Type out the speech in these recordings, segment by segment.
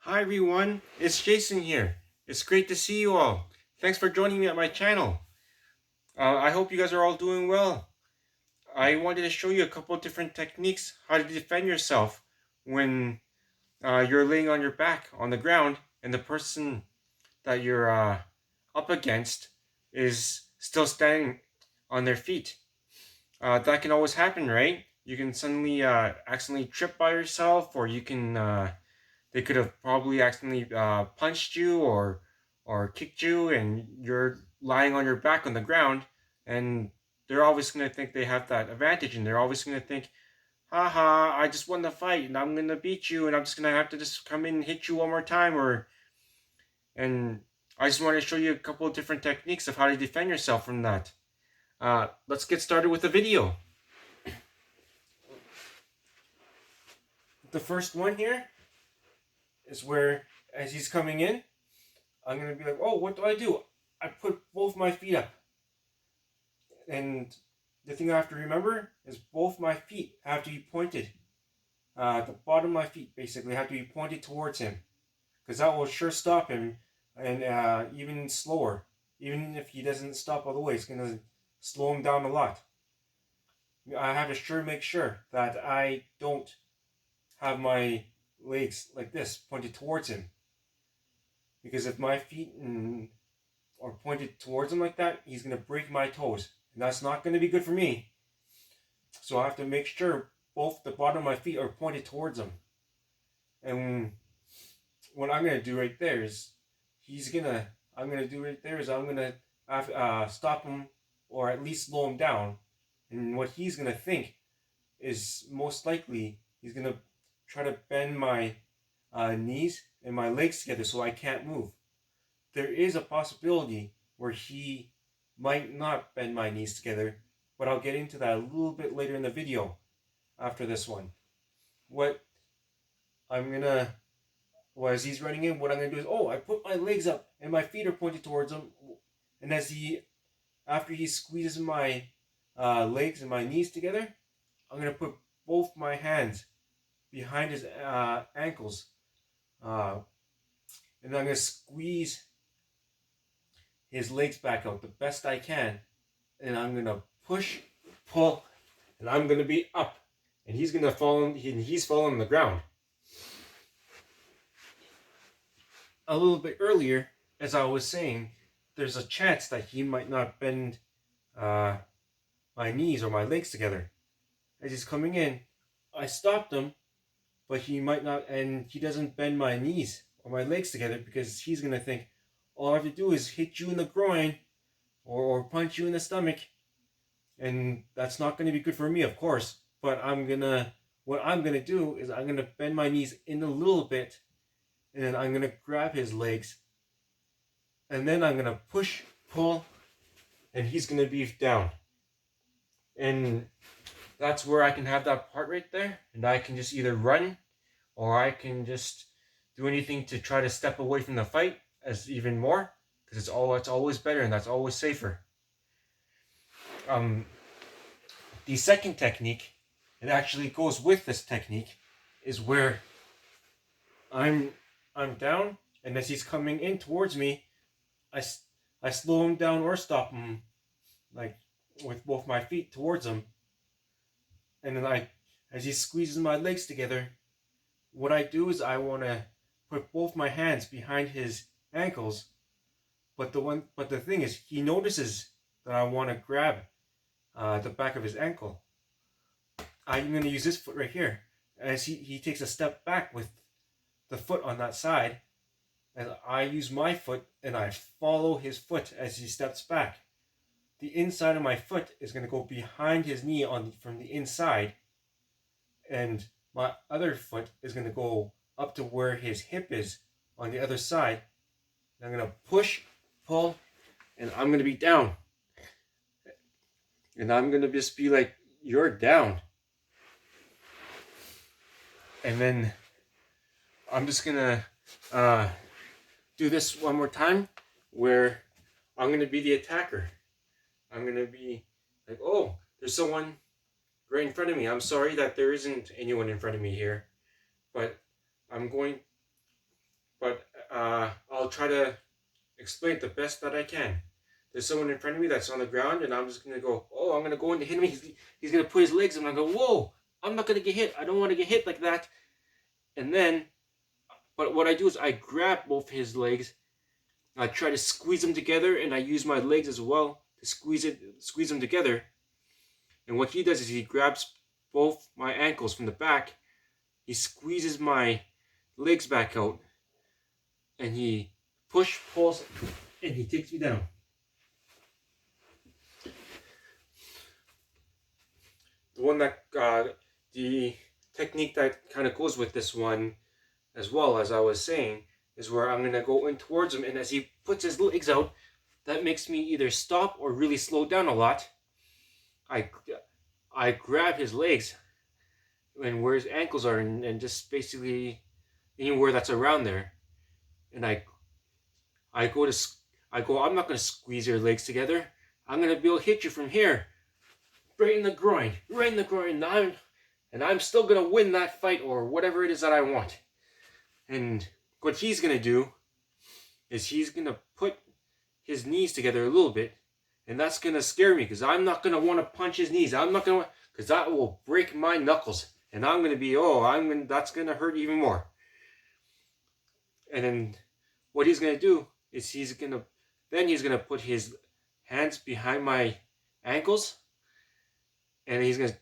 Hi everyone, it's Jason here. It's great to see you all. Thanks for joining me at my channel. I hope you guys are all doing well. I wanted to show you a couple of different techniques how to defend yourself when you're laying on your back on the ground and the person that you're up against is still standing on their feet. That can always happen, right? You can suddenly accidentally trip by yourself, or you can they could have probably accidentally punched you or kicked you, and you're lying on your back on the ground, and they're always going to think they have that advantage, and they're always going to think, haha, I just won the fight, and I'm going to beat you, and I'm just going to have to just come in and hit you one more time, or and I just want to show you a couple of different techniques of how to defend yourself from that. Let's get started with the video. The first one here is where, as he's coming in, I'm going to be like, oh, what do I do? I put both my feet up. And the thing I have to remember is both my feet have to be pointed. The bottom of my feet basically have to be pointed towards him. Because that will sure stop him, and even slower. Even if he doesn't stop all the way, it's going to slow him down a lot. I have to sure make sure that I don't have my legs like this pointed towards him. Because if my feet are pointed towards him like that, he's going to break my toes. And that's not going to be good for me. So I have to make sure both the bottom of my feet are pointed towards him. And what I'm going to do right there is I'm going to stop him, or at least slow him down. And what he's going to think is most likely he's going to try to bend my knees and my legs together so I can't move. There is a possibility where he might not bend my knees together, but I'll get into that a little bit later in the video after this one. What I'm gonna, as he's running in, what I'm gonna do is, I put my legs up and my feet are pointed towards him, and after he squeezes my legs and my knees together, I'm gonna put both my hands behind his ankles, and I'm gonna squeeze his legs back out the best I can, and I'm gonna push, pull, and I'm gonna be up, and he's gonna fall, and he's falling on the ground. A little bit earlier, as I was saying, there's a chance that he might not bend my knees or my legs together. As he's coming in, I stopped him, but he might not, and he doesn't bend my knees or my legs together because he's gonna think all I have to do is hit you in the groin or punch you in the stomach, and that's not going to be good for me, of course. But what I'm gonna do is I'm gonna bend my knees in a little bit, and then I'm gonna grab his legs, and then I'm gonna push, pull, and he's gonna be down. And that's where I can have that part right there, and I can just either run, or I can just do anything to try to step away from the fight as even more, because it's always better and that's always safer. The second technique, it actually goes with this technique, is where I'm down, and as he's coming in towards me, I slow him down or stop him, like with both my feet towards him, and then as he squeezes my legs together, what I do is I want to put both my hands behind his ankles, but the thing is, he notices that I want to grab the back of his ankle. I'm going to use this foot right here, as he takes a step back with the foot on that side, and I use my foot and I follow his foot as he steps back. The inside of my foot is going to go behind his knee from the inside, and my other foot is going to go up to where his hip is on the other side. And I'm going to push, pull, and I'm going to be down. And I'm going to just be like, you're down. And then I'm just going to do this one more time, where I'm going to be the attacker. I'm going to be like, oh, there's someone right in front of me. I'm sorry that there isn't anyone in front of me here, but I'm going but I'll try to explain it the best that I can. There's someone in front of me that's on the ground, and I'm just gonna go, oh, I'm gonna go in to hit him. He's gonna put his legs, and I'm gonna go, whoa, I'm not gonna get hit. I don't want to get hit like that. And then, but what I do is I grab both his legs, I try to squeeze them together, and I use my legs as well to squeeze them together. And what he does is he grabs both my ankles from the back, he squeezes my legs back out, and he pulls, and he takes me down. The technique that kind of goes with this one, as well as I was saying, is where I'm gonna go in towards him, and as he puts his legs out, that makes me either stop or really slow down a lot. I grab his legs and where his ankles are, and just basically anywhere that's around there, and I go, I'm not gonna squeeze your legs together. I'm gonna be able to hit you from here, right in the groin, and I'm still gonna win that fight or whatever it is that I want. And what he's gonna do is he's gonna put his knees together a little bit, and that's gonna scare me because I'm not gonna want to punch his knees. I'm not gonna, because that will break my knuckles, and I'm gonna be, that's gonna hurt even more. And then what he's gonna do is he's gonna put his hands behind my ankles, and he's gonna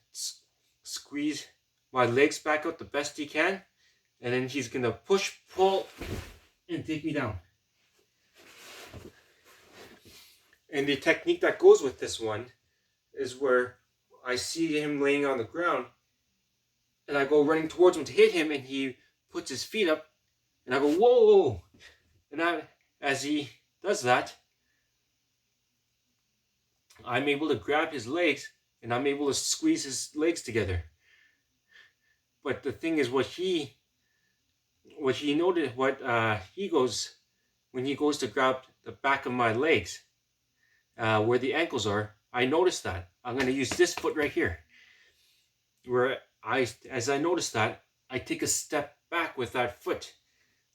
squeeze my legs back out the best he can, and then he's gonna push, pull, and take me down. And the technique that goes with this one is where I see him laying on the ground, and I go running towards him to hit him, and he puts his feet up, and I go, whoa! And as he does that, I'm able to grab his legs, and I'm able to squeeze his legs together. But the thing is, when he goes to grab the back of my legs, where the ankles are, I notice that. I'm going to use this foot right here. As I notice that, I take a step back with that foot.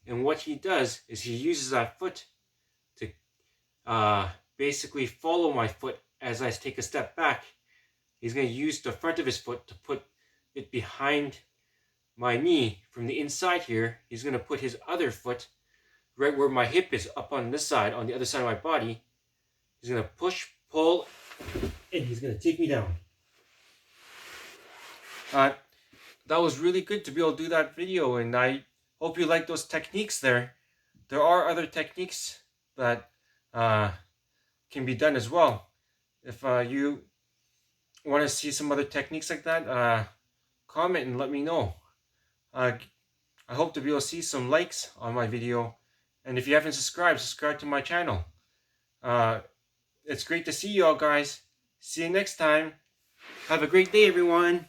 And what he does is he uses that foot to basically follow my foot as I take a step back. He's going to use the front of his foot to put it behind my knee from the inside here. He's going to put his other foot right where my hip is, up on this side, on the other side of my body. He's going to push, pull, and he's going to take me down. That was really good to be able to do that video, and I hope you like those techniques there. There are other techniques that can be done as well. If you want to see some other techniques like that, comment and let me know. I hope to be able to see some likes on my video. And if you haven't subscribed to my channel. It's great to see you all, guys. See you next time. Have a great day, everyone.